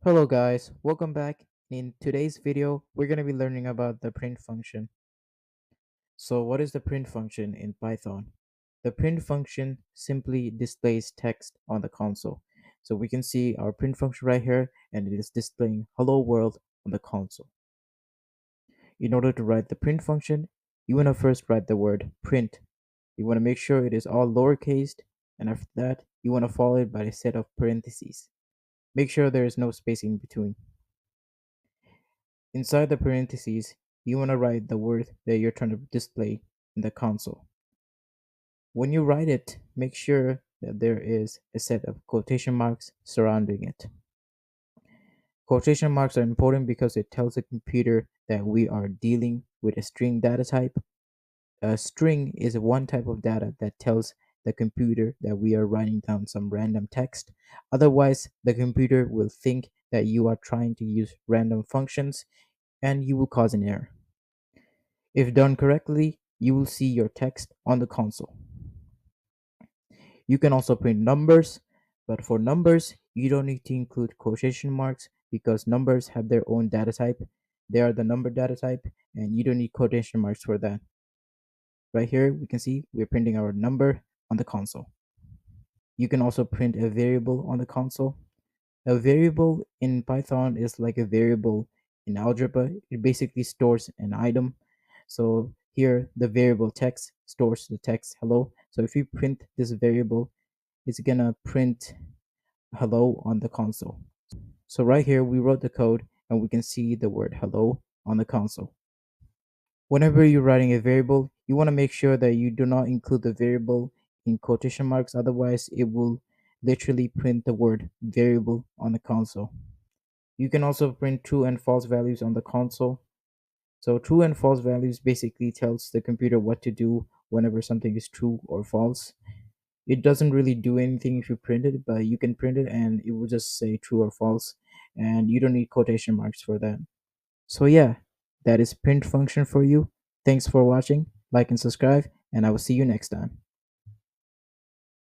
Hello guys, welcome back. In today's video, we're going to be learning about the print function. So what is the print function in Python? The print function simply displays text on the console. So we can see our print function right here and it is displaying hello world on the console. In order to write the print function, you want to first write the word print. You want to make sure it is all lowercased, and after that, you want to follow it by a set of parentheses. Make sure there is no space in between. Inside the parentheses, you want to write the word that you're trying to display in the console. When you write it, make sure that there is a set of quotation marks surrounding it. Quotation marks are important because it tells the computer that we are dealing with a string data type. A string is one type of data that tells the computer that we are writing down some random text. Otherwise, the computer will think that you are trying to use random functions and you will cause an error. If done correctly, you will see your text on the console. You can also print numbers, but for numbers, you don't need to include quotation marks because numbers have their own data type. They are the number data type, and you don't need quotation marks for that. Right here, we can see we're printing our number on the console. You can also print a variable on the console. A variable in Python is like a variable in algebra. It basically stores an item. So here the variable text stores the text hello. So if you print this variable, it's gonna print hello on the console. So right here we wrote the code and we can see the word hello on the console. Whenever you're writing a variable, you want to make sure that you do not include the variable in quotation marks, otherwise it will literally print the word variable on the console. You can also print true and false values on the console. So true and false values basically tells the computer what to do whenever something is true or false. It doesn't really do anything if you print it, but you can print it and it will just say true or false, and you don't need quotation marks for that. So yeah, that is print function for you. Thanks for watching. Like and subscribe, and I will see you next time.